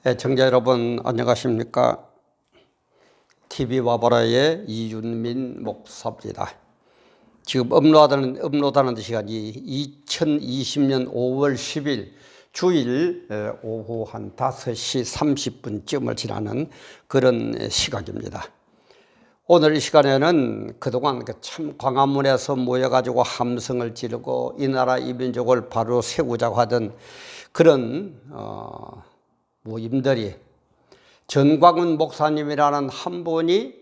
애청자 여러분 안녕하십니까? TV 와보라의 이윤민 목사입니다. 지금 업로드하는 시간이 2020년 5월 10일 주일 오후 한 5시 30분쯤을 지나는 그런 시각입니다. 오늘 이 시간에는 그동안 참 광화문에서 모여가지고 함성을 지르고 이 나라 이 민족을 바로 세우자고 하던 그런 모임들이 전광훈 목사님이라는 한 분이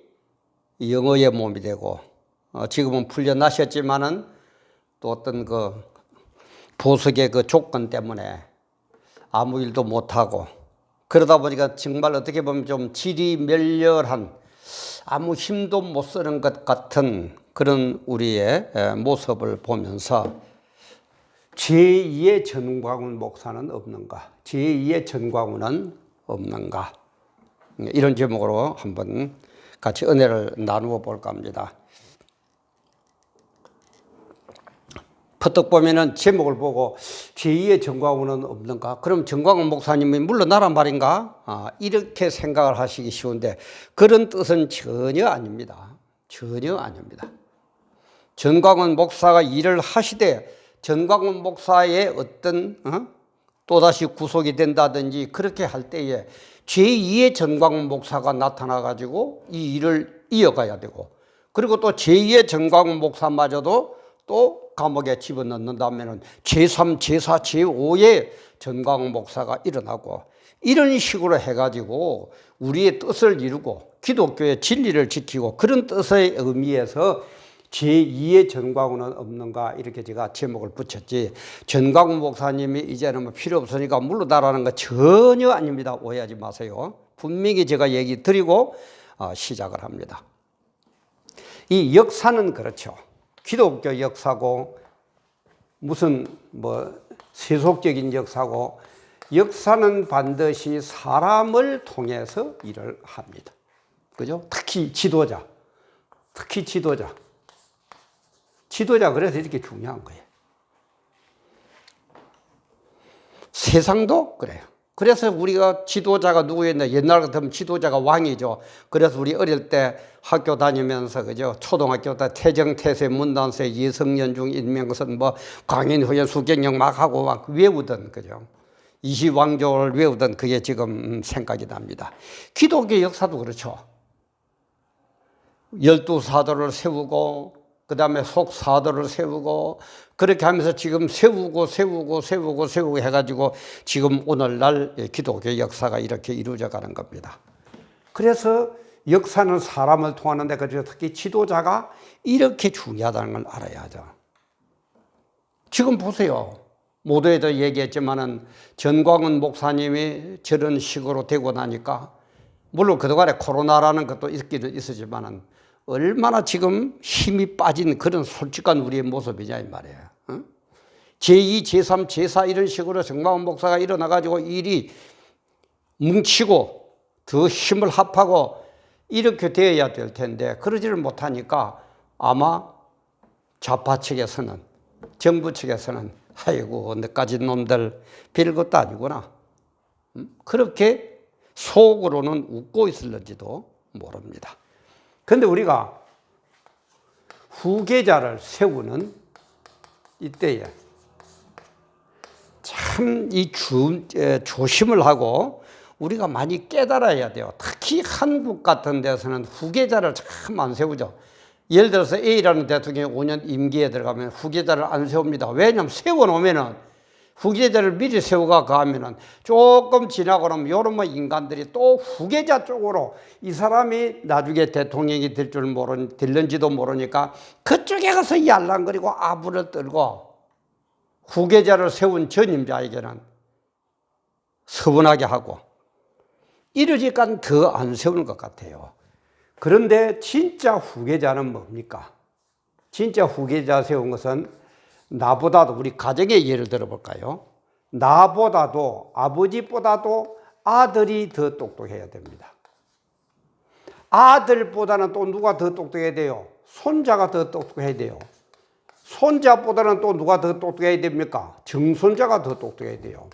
영어의 몸이 되고 지금은 풀려나셨지만은 또 어떤 그 보석의 그 조건 때문에 아무 일도 못하고 그러다 보니까 정말 어떻게 보면 좀 질이 멸렬한 아무 힘도 못 쓰는 것 같은 그런 우리의 모습을 보면서 제2의 전광훈 목사는 없는가? 제2의 전광훈은 없는가? 이런 제목으로 한번 같이 은혜를 나누어 볼까 합니다. 퍼뜩 보면은 제목을 보고 제2의 전광훈은 없는가? 그럼 전광훈 목사님이 물러나란 말인가? 이렇게 생각을 하시기 쉬운데 그런 뜻은 전혀 아닙니다. 전혀 아닙니다. 전광훈 목사가 일을 하시되 전광훈 목사의 어떤 또다시 구속이 된다든지 그렇게 할 때에 제2의 전광훈 목사가 나타나 가지고 이 일을 이어가야 되고 그리고 또 제2의 전광훈 목사마저도 또 감옥에 집어넣는다면 제3, 제4, 제5의 전광훈 목사가 일어나고 이런 식으로 해가지고 우리의 뜻을 이루고 기독교의 진리를 지키고 그런 뜻의 의미에서 제2의 전광훈은 없는가 이렇게 제가 제목을 붙였지 전광훈 목사님이 이제는 뭐 필요 없으니까 물러나라는 거 전혀 아닙니다. 오해하지 마세요. 분명히 제가 얘기 드리고 시작을 합니다. 이 역사는 그렇죠. 기독교 역사고 무슨 뭐 세속적인 역사고 역사는 반드시 사람을 통해서 일을 합니다. 그죠? 특히 지도자. 지도자 그래서 이렇게 중요한 거예요. 세상도 그래요. 그래서 우리가 지도자가 누구였냐? 옛날 같으면 지도자가 왕이죠. 그래서 우리 어릴 때 학교 다니면서 그죠? 초등학교 때 태정, 태세, 문단세, 예성연중, 인명선, 뭐 광인, 후연, 수경영 막 하고 막 외우던 그죠? 이시왕조를 외우던 그게 지금 생각이 납니다. 기독교 역사도 그렇죠. 12사도를 세우고 그 다음에 속사도를 세우고 그렇게 하면서 지금 세우고 해가지고 지금 오늘날 기독교 역사가 이렇게 이루어져 가는 겁니다. 그래서 역사는 사람을 통하는데 그래서 특히 지도자가 이렇게 중요하다는 걸 알아야죠. 지금 보세요. 모두에도 얘기했지만은 전광훈 목사님이 저런 식으로 되고 나니까 물론 그동안에 코로나라는 것도 있기는 있었지만은 얼마나 지금 힘이 빠진 그런 솔직한 우리의 모습이냐 이 말이에요. 제2, 제3, 제4 이런 식으로 전광훈 목사가 일어나가지고 일이 뭉치고 더 힘을 합하고 이렇게 되어야 될 텐데 그러지를 못하니까 아마 좌파 측에서는 정부 측에서는 아이고 너까지 놈들 별것도 아니구나 그렇게 속으로는 웃고 있을는지도 모릅니다. 그런데 우리가 후계자를 세우는 이때에 참 이 조심을 하고 우리가 많이 깨달아야 돼요. 특히 한국 같은 데서는 후계자를 참 안 세우죠. 예를 들어서 A라는 대통령이 5년 임기에 들어가면 후계자를 안 세웁니다. 왜냐하면 세워놓으면은 후계자를 미리 세우가 가면은 조금 지나고 나면 요런 인간들이 또 후계자 쪽으로 이 사람이 나중에 대통령이 될 줄 될는지도 모르니까 그쪽에 가서 yar랑거리고 아부를 떨고 후계자를 세운 전임자에게는 서운하게 하고 이러니까 더 안 세우는 것 같아요. 그런데 진짜 후계자는 뭡니까? 진짜 후계자 세운 것은 나보다도 우리 가정의 예를 들어볼까요? 나보다도 아버지보다도 아들이 더 똑똑해야 됩니다. 아들보다는 또 누가 더 똑똑해야 돼요? 손자가 더 똑똑해야 돼요. 손자보다는 또 누가 더 똑똑해야 됩니까? 정손자가 더 똑똑해야 돼요.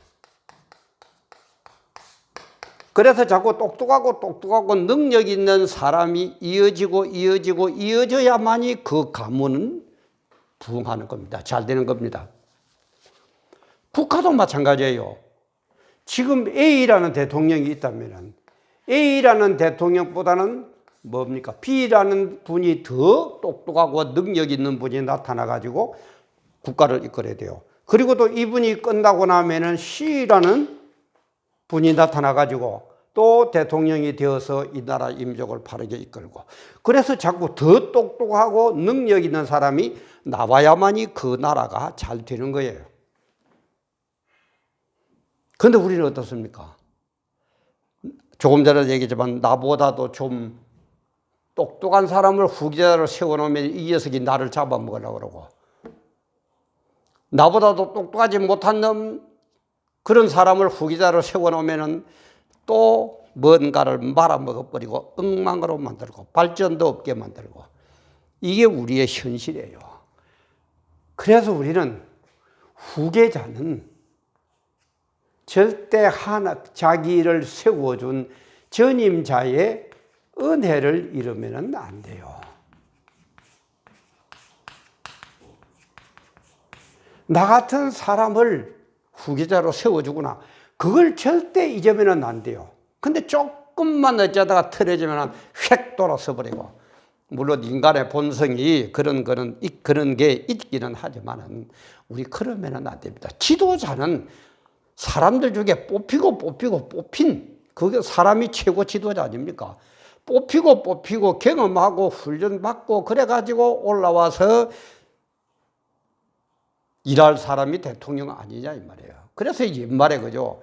그래서 자꾸 똑똑하고 능력 있는 사람이 이어져야만이 그 가문은 부흥하는 겁니다. 잘 되는 겁니다. 국가도 마찬가지예요. 지금 A라는 대통령이 있다면 A라는 대통령보다는 뭡니까? B라는 분이 더 똑똑하고 능력 있는 분이 나타나가지고 국가를 이끌어야 돼요. 그리고 또 이분이 끝나고 나면은 C라는 분이 나타나가지고 또 대통령이 되어서 이 나라 민족을 바르게 이끌고, 그래서 자꾸 더 똑똑하고 능력 있는 사람이 나와야만이 그 나라가 잘 되는 거예요. 그런데 우리는 어떻습니까? 조금 전에 얘기했지만 나보다도 좀 똑똑한 사람을 후계자로 세워놓으면 이 녀석이 나를 잡아먹으려고 그러고, 나보다도 똑똑하지 못한 놈 그런 사람을 후계자로 세워놓으면 또 뭔가를 말아먹어버리고 엉망으로 만들고 발전도 없게 만들고, 이게 우리의 현실이에요. 그래서 우리는 후계자는 절대 자기를 세워준 전임자의 은혜를 잃으면 안 돼요. 나 같은 사람을 후계자로 세워주구나, 그걸 절대 잊으면 안 돼요. 근데 조금만 어쩌다가 틀어지면 휙 돌아서 버리고, 물론 인간의 본성이 그런 게 있기는 하지만은 우리 그러면은 안 됩니다. 지도자는 사람들 중에 뽑힌 그게 사람이 최고 지도자 아닙니까? 뽑히고 경험하고 훈련받고 그래가지고 올라와서 일할 사람이 대통령 아니냐 이 말이에요. 그래서 옛말에 그죠,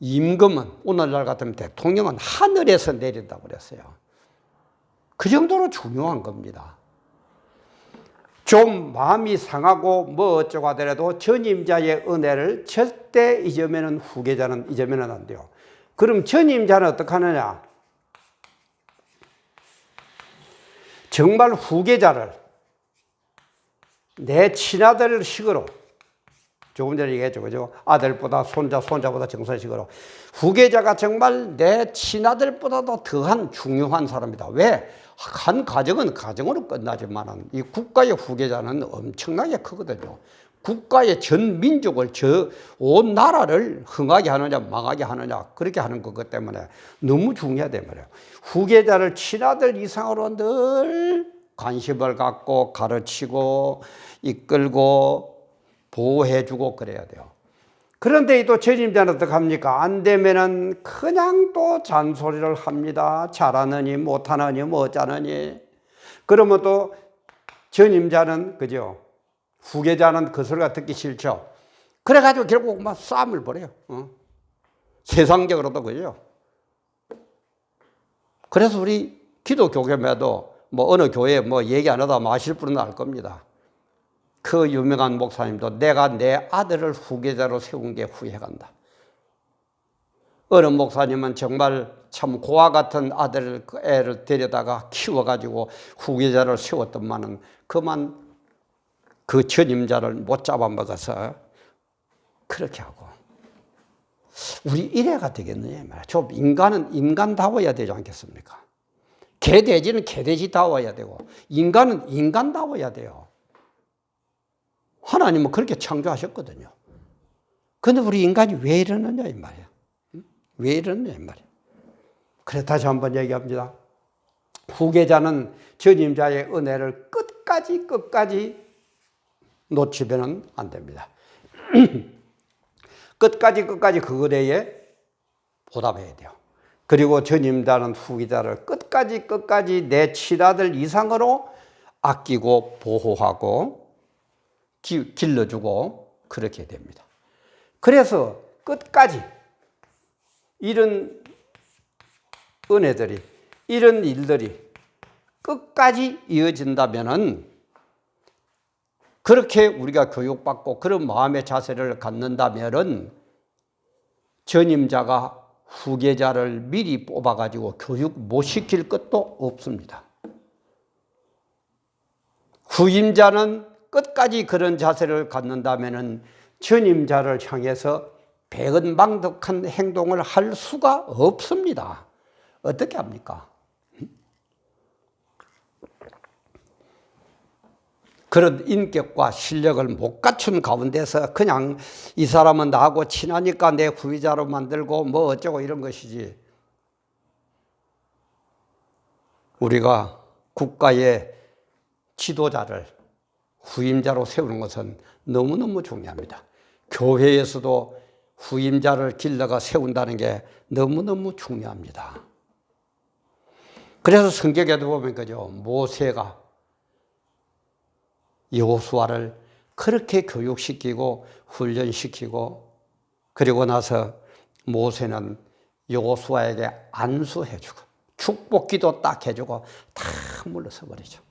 임금은 오늘날 같으면 대통령은 하늘에서 내린다고 그랬어요. 그 정도로 중요한 겁니다. 좀 마음이 상하고 뭐 어쩌고 하더라도 전임자의 은혜를 절대 잊으면 후계자는 잊으면 안 돼요. 그럼 전임자는 어떻게 하느냐? 정말 후계자를 내 친아들 식으로, 조금 전에 얘기했죠, 그죠? 아들보다 손자보다 정서식으로 후계자가 정말 내 친아들보다도 더한 중요한 사람이다. 왜? 한 가정은 가정으로 끝나지만 이 국가의 후계자는 엄청나게 크거든요. 국가의 전 민족을, 온 나라를 흥하게 하느냐 망하게 하느냐 그렇게 하는 것 때문에 너무 중요하단 말이에요. 후계자를 친아들 이상으로 늘 관심을 갖고 가르치고 이끌고 보호해주고 그래야 돼요. 그런데 또 전임자는 어떻게 합니까? 안 되면은 그냥 또 잔소리를 합니다. 잘하느니 못하느니 뭐 어쩌느니. 그러면 또 전임자는 그죠, 후계자는 그 소리가 듣기 싫죠. 그래가지고 결국 막 싸움을 벌여요. 세상적으로도 그죠. 그래서 우리 기독교계에도 뭐 어느 교회 뭐 얘기 안 하다 마실 분은 알 겁니다. 그 유명한 목사님도 내가 내 아들을 후계자로 세운 게 후회간다. 어느 목사님은 정말 참 고아 같은 애를 데려다가 키워가지고 후계자를 세웠더만은 그만 그 전임자를 못 잡아먹어서 그렇게 하고. 우리 이래가 되겠느냐 말이야. 좀 인간은 인간다워야 되지 않겠습니까? 개돼지는 개돼지다워야 되고 인간은 인간다워야 돼요. 하나님은 그렇게 창조하셨거든요. 그런데 우리 인간이 왜 이러느냐 이 말이야. 왜 이러느냐 이 말이야. 그래 다시 한번 얘기합니다. 후계자는 전임자의 은혜를 끝까지 놓치면 안 됩니다. 끝까지 그 은혜에 보답해야 돼요. 그리고 전임자는 후계자를 끝까지 내 친아들 이상으로 아끼고 보호하고 길러주고 그렇게 됩니다. 그래서 끝까지 이런 은혜들이, 이런 일들이 끝까지 이어진다면은, 그렇게 우리가 교육받고 그런 마음의 자세를 갖는다면은 전임자가 후계자를 미리 뽑아가지고 교육 못 시킬 것도 없습니다. 후임자는 끝까지 그런 자세를 갖는다면은 전임자를 향해서 배은망덕한 행동을 할 수가 없습니다. 어떻게 합니까? 그런 인격과 실력을 못 갖춘 가운데서 그냥 이 사람은 나하고 친하니까 내 후위자로 만들고 뭐 어쩌고 이런 것이지, 우리가 국가의 지도자를 후임자로 세우는 것은 너무너무 중요합니다. 교회에서도 후임자를 길러가 세운다는 게 너무너무 중요합니다. 그래서 성경에도 보면 그죠, 모세가 여호수아를 그렇게 교육시키고 훈련시키고, 그리고 나서 모세는 여호수아에게 안수해주고 축복기도 딱 해주고 다 물러서 버리죠.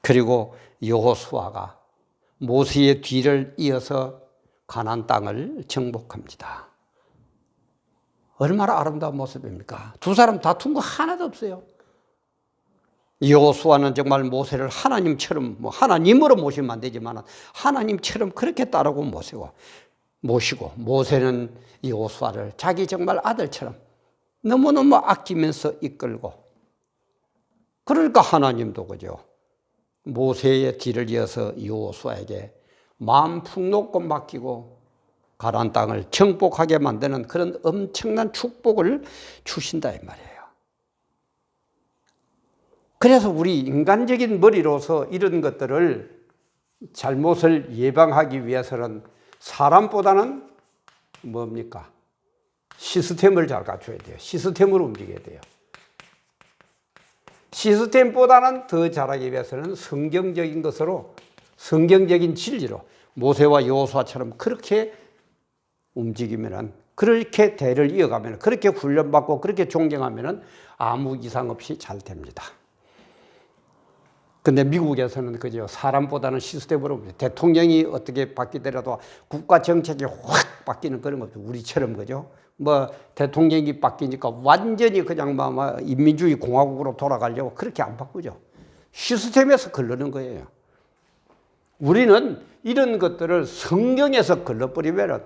그리고 여호수아가 모세의 뒤를 이어서 가나안 땅을 정복합니다. 얼마나 아름다운 모습입니까? 두 사람 다툰 거 하나도 없어요. 여호수아는 정말 모세를 하나님처럼, 하나님으로 모시면 안 되지만 하나님처럼 그렇게 따르고 모시고, 모세는 여호수아를 자기 정말 아들처럼 너무너무 아끼면서 이끌고, 그러니까 하나님도 그죠, 모세의 뒤를 이어서 여호수아에게 마음 풍요롭고 맡기고 가나안 땅을 정복하게 만드는 그런 엄청난 축복을 주신다 이 말이에요. 그래서 우리 인간적인 머리로서 이런 것들을, 잘못을 예방하기 위해서는 사람보다는 뭡니까? 시스템을 잘 갖춰야 돼요. 시스템으로 움직여야 돼요. 시스템보다는 더 잘하기 위해서는 성경적인 것으로, 성경적인 진리로 모세와 여호수아처럼 그렇게 움직이면은, 그렇게 대를 이어가면, 그렇게 훈련받고 그렇게 존경하면은 아무 이상 없이 잘 됩니다. 근데 미국에서는 그죠, 사람보다는 시스템으로, 대통령이 어떻게 바뀌더라도 국가 정책이 확 바뀌는 그런 것도 우리처럼 그죠, 뭐 대통령이 바뀌니까 완전히 그냥 인민주의 공화국으로 돌아가려고 그렇게 안 바꾸죠. 시스템에서 걸르는 거예요. 우리는 이런 것들을 성경에서 걸러버리면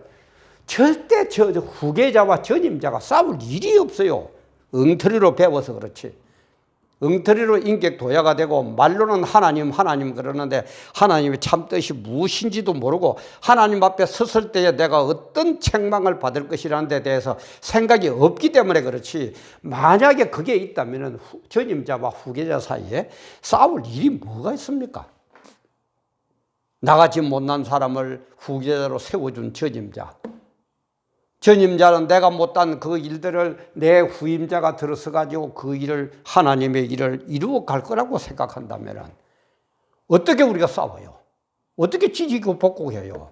절대 저 후계자와 전임자가 싸울 일이 없어요. 엉터리로 배워서 그렇지. 엉터리로 인격 도야가 되고 말로는 하나님 그러는데 하나님의 참 뜻이 무엇인지도 모르고, 하나님 앞에 섰을 때에 내가 어떤 책망을 받을 것이라는 데 대해서 생각이 없기 때문에 그렇지, 만약에 그게 있다면 전임자와 후계자 사이에 싸울 일이 뭐가 있습니까? 나같이 못난 사람을 후계자로 세워준 전임자는 내가 못한 그 일들을 내 후임자가 들어서 가지고 그 일을, 하나님의 일을 이루어 갈 거라고 생각한다면 어떻게 우리가 싸워요? 어떻게 지지고 볶고해요?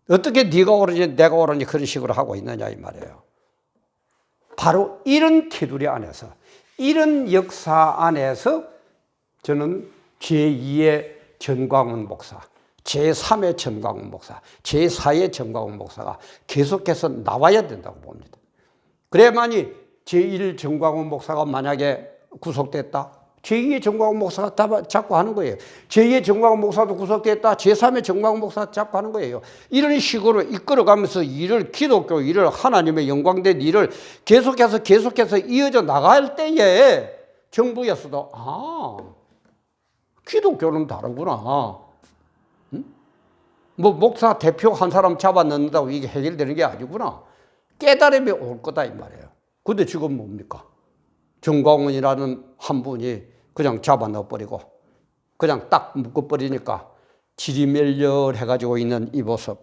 어떻게 네가 옳으니 내가 옳으니 그런 식으로 하고 있느냐 이 말이에요. 바로 이런 테두리 안에서, 이런 역사 안에서 저는 제2의 전광훈 목사, 제3의 전광훈 목사, 제4의 전광훈 목사가 계속해서 나와야 된다고 봅니다. 그래야만이 제1 전광훈 목사가 만약에 구속됐다, 제2의 전광훈 목사가 자꾸 하는 거예요. 제2의 전광훈 목사도 구속됐다, 제3의 전광훈 목사가 자꾸 하는 거예요. 이런 식으로 이끌어가면서 일을, 기독교 일을, 하나님의 영광된 일을 계속해서 이어져 나갈 때에 정부에서도 기독교는 다르구나, 뭐 목사 대표 한 사람 잡아 넣는다고 이게 해결되는 게 아니구나, 깨달음이 올 거다 이 말이에요. 근데 지금 뭡니까? 전광훈이라는 한 분이 그냥 잡아 넣어버리고 그냥 딱 묶어버리니까 지리멸렬해가지고 있는 이 모습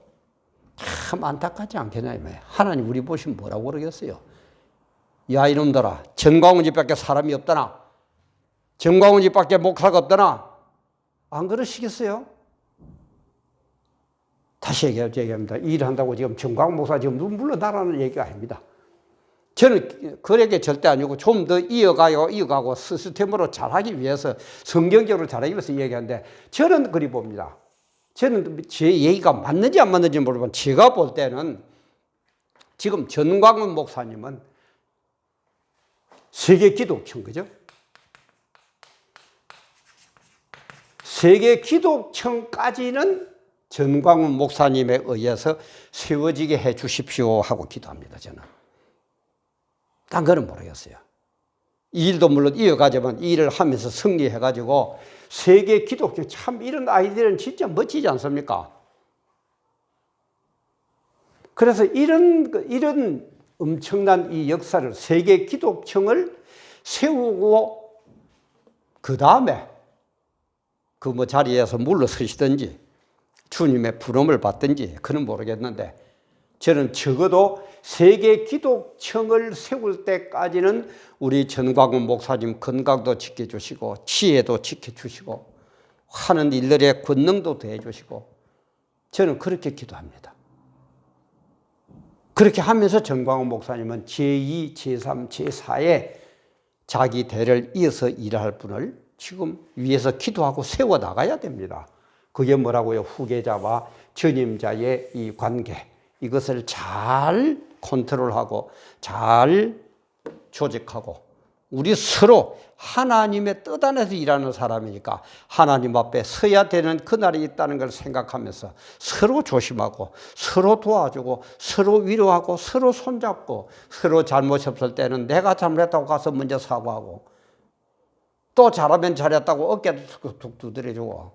참 안타깝지 않겠냐 이 말이에요. 하나님 우리 보시면 뭐라고 그러겠어요? 야 이놈들아, 전광훈 집밖에 사람이 없다나, 전광훈 집밖에 목사가 없다나, 안 그러시겠어요? 다시 얘기합니다. 일한다고 지금 전광훈 목사 지금 물러나라는 얘기가 아닙니다. 저는 그렇게 절대 아니고 좀 더 이어가고 시스템으로 잘하기 위해서, 성경적으로 잘하기 위해서 얘기하는데, 저는 그리 봅니다. 저는 제 얘기가 맞는지 안 맞는지 모르지만 제가 볼 때는 지금 전광훈 목사님은 세계 기독청, 그죠? 세계 기독청까지는 전광훈 목사님에 의해서 세워지게 해 주십시오 하고 기도합니다. 저는. 딴 거는 모르겠어요. 이 일도 물론 이어가지만 이 일을 하면서 승리해가지고 세계 기독교 참 이런 아이들은 진짜 멋지지 않습니까? 그래서 이런 엄청난 이 역사를 세계 기독청을 세우고 그 다음에 그 뭐 자리에서 물러서시든지 주님의 부름을 받든지 그는 모르겠는데 저는 적어도 세계 기독청을 세울 때까지는 우리 전광훈 목사님 건강도 지켜주시고 지혜도 지켜주시고 하는 일들의 권능도 더해주시고 저는 그렇게 기도합니다. 그렇게 하면서 전광훈 목사님은 제2, 제3, 제4의 자기 대를 이어서 일할 분을 지금 위에서 기도하고 세워나가야 됩니다. 그게 뭐라고요? 후계자와 전임자의 이 관계, 이것을 잘 컨트롤하고 잘 조직하고 우리 서로 하나님의 뜻 안에서 일하는 사람이니까 하나님 앞에 서야 되는 그날이 있다는 걸 생각하면서 서로 조심하고 서로 도와주고 서로 위로하고 서로 손잡고 서로 잘못이 없을 때는 내가 잘못했다고 가서 먼저 사과하고 또 잘하면 잘했다고 어깨도 툭 두드려주고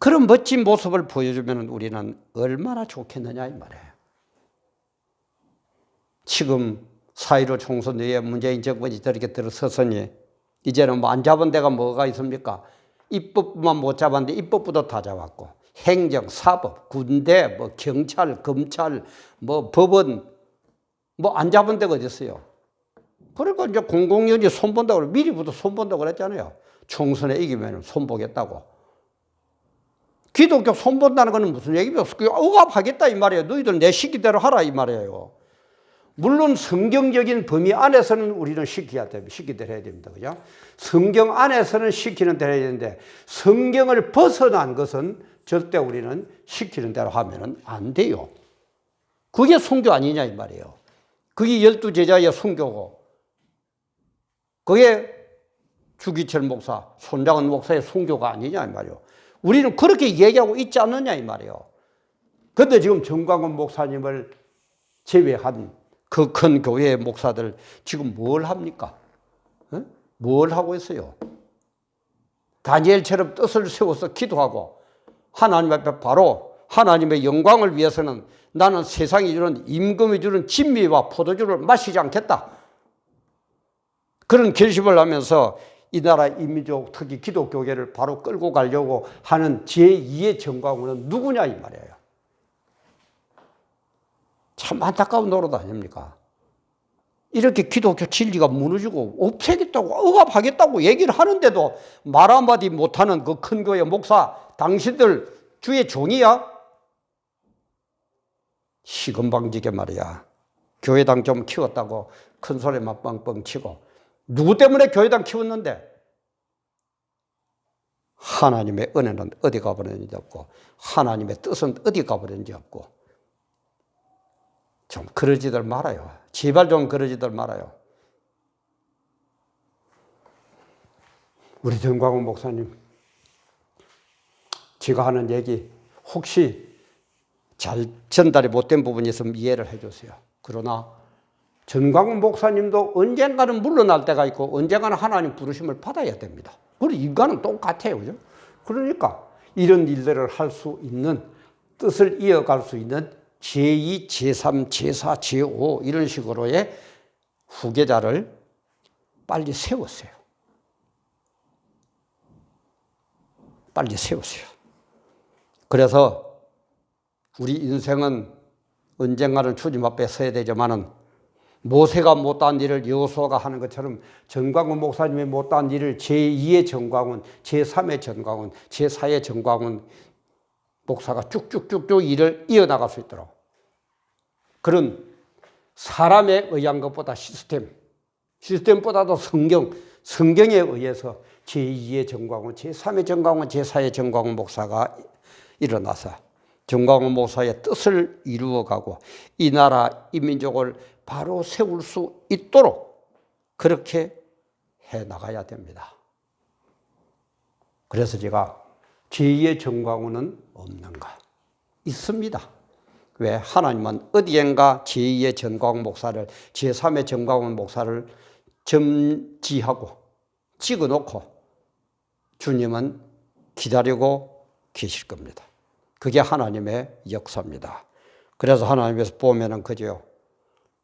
그런 멋진 모습을 보여주면 우리는 얼마나 좋겠느냐 이 말이에요. 지금 4.15 총선 뒤에 문재인 정권이 저렇게 들어섰으니 이제는 뭐 안 잡은 데가 뭐가 있습니까? 입법만 못 잡았는데 입법부도 다 잡았고 행정, 사법, 군대, 뭐 경찰, 검찰, 뭐 법원 뭐 안 잡은 데가 어디 있어요? 그러니까 이제 공공연히 손본다고 그래. 미리부터 손본다고 그랬잖아요. 총선에 이기면 손보겠다고. 기독교 손본다는 거는 무슨 얘기입니까? 억압하겠다 이 말이에요. 너희들 내 시기대로 하라 이 말이에요. 물론 성경적인 범위 안에서는 우리는 시켜야 됩니다. 시키대로 해야 됩니다. 그죠? 성경 안에서는 시키는 대로 해야 되는데 성경을 벗어난 것은 절대 우리는 시키는 대로 하면 안 돼요. 그게 순교 아니냐 이 말이에요. 그게 12제자의 순교고 그게 주기철 목사, 손장은 목사의 순교가 아니냐 이 말이에요. 우리는 그렇게 얘기하고 있지 않느냐 이 말이에요. 그런데 지금 전광훈 목사님을 제외한 그 큰 교회의 목사들 지금 뭘 합니까? 어? 뭘 하고 있어요? 다니엘처럼 뜻을 세워서 기도하고 하나님 앞에 바로 하나님의 영광을 위해서는 나는 세상이 주는 임금이 주는 진미와 포도주를 마시지 않겠다. 그런 결심을 하면서 이 나라 이민족 특히 기독교계를 바로 끌고 가려고 하는 제2의 전광훈은 누구냐 이 말이에요. 참 안타까운 노릇 아닙니까? 이렇게 기독교 진리가 무너지고 없애겠다고 억압하겠다고 얘기를 하는데도 말 한마디 못하는 그 큰 교회 목사 당신들 주의 종이야? 시건방지게 말이야. 교회당 좀 키웠다고 큰 소리만 뻥뻥 치고 누구 때문에 교회당 키웠는데 하나님의 은혜는 어디 가버렸는지 없고 하나님의 뜻은 어디 가버렸는지 없고 좀 그러지들 말아요. 제발 좀 그러지들 말아요. 우리 전광훈 목사님 제가 하는 얘기 혹시 잘 전달이 못된 부분이 있으면 이해를 해 주세요. 그러나 전광훈 목사님도 언젠가는 물러날 때가 있고 언젠가는 하나님 부르심을 받아야 됩니다. 우리 인간은 똑같아요. 그죠? 그러니까 이런 일들을 할 수 있는 뜻을 이어갈 수 있는 제2, 제3, 제4, 제5 이런 식으로의 후계자를 빨리 세우세요. 빨리 세우세요. 그래서 우리 인생은 언젠가는 주님 앞에 서야 되지만은 모세가 못한 일을 여호수아가 하는 것처럼 전광훈 목사님이 못한 일을 제2의 전광훈, 제3의 전광훈, 제4의 전광훈 목사가 쭉쭉쭉쭉 일을 이어나갈 수 있도록 그런 사람에 의한 것보다 시스템보다도 성경에 의해서 제2의 전광훈, 제3의 전광훈, 제4의 전광훈 목사가 일어나서 전광훈 목사의 뜻을 이루어가고 이 나라 이 민족을 바로 세울 수 있도록 그렇게 해나가야 됩니다. 그래서 제가 제2의 정광훈은 없는가? 있습니다. 왜? 하나님은 어디엔가 제2의 정광훈 목사를, 제3의 정광훈 목사를 점지하고 찍어놓고 주님은 기다리고 계실 겁니다. 그게 하나님의 역사입니다. 그래서 하나님께서 보면은 그죠.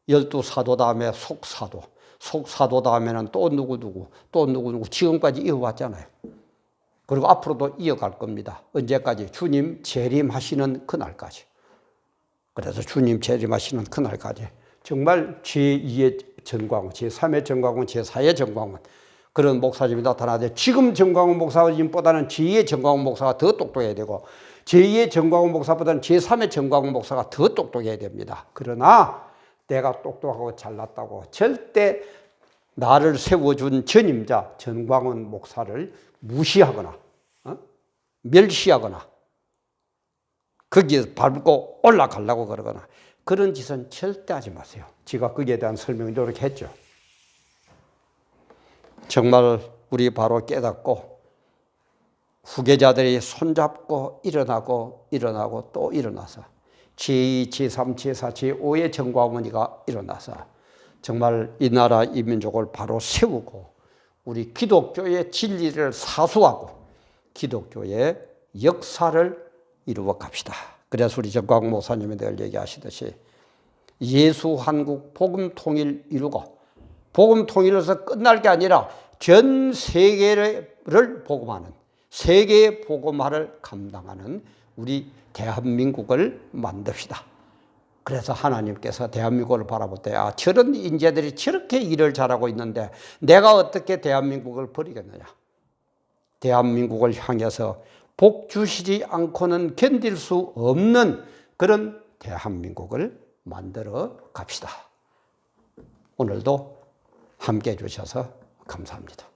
12사도 다음에 속사도, 속사도 다음에는 또 누구누구, 또 누구누구 지금까지 이어왔잖아요. 그리고 앞으로도 이어갈 겁니다. 언제까지? 주님 재림하시는 그날까지. 그래서 주님 재림하시는 그날까지 정말 제2의 전광훈, 제3의 전광훈, 제4의 전광훈 그런 목사님이 나타나는데 지금 전광훈 목사님보다는 제2의 전광훈 목사가 더 똑똑해야 되고 제2의 전광훈 목사보다는 제3의 전광훈 목사가 더 똑똑해야 됩니다. 그러나 내가 똑똑하고 잘났다고 절대 나를 세워준 전임자 전광훈 목사를 무시하거나 멸시하거나 거기에 밟고 올라가려고 그러거나 그런 짓은 절대 하지 마세요. 제가 거기에 대한 설명을 이렇게 했죠. 정말 우리 바로 깨닫고 후계자들이 손잡고 일어나고 또 일어나서 제2, 제3, 제4, 제5의 정광훈이가 일어나서 정말 이 나라 이 민족을 바로 세우고 우리 기독교의 진리를 사수하고 기독교의 역사를 이루어 갑시다. 그래서 우리 정광훈 목사님이 늘 얘기하시듯이 예수 한국 복음 통일 이루고 복음 통일에서 끝날 게 아니라 전 세계를 복음하는 세계의 복음화를 감당하는 우리 대한민국을 만듭시다. 그래서 하나님께서 대한민국을 바라볼 때 저런 인재들이 저렇게 일을 잘하고 있는데 내가 어떻게 대한민국을 버리겠느냐. 대한민국을 향해서 복 주시지 않고는 견딜 수 없는 그런 대한민국을 만들어 갑시다. 오늘도 함께 해주셔서 감사합니다.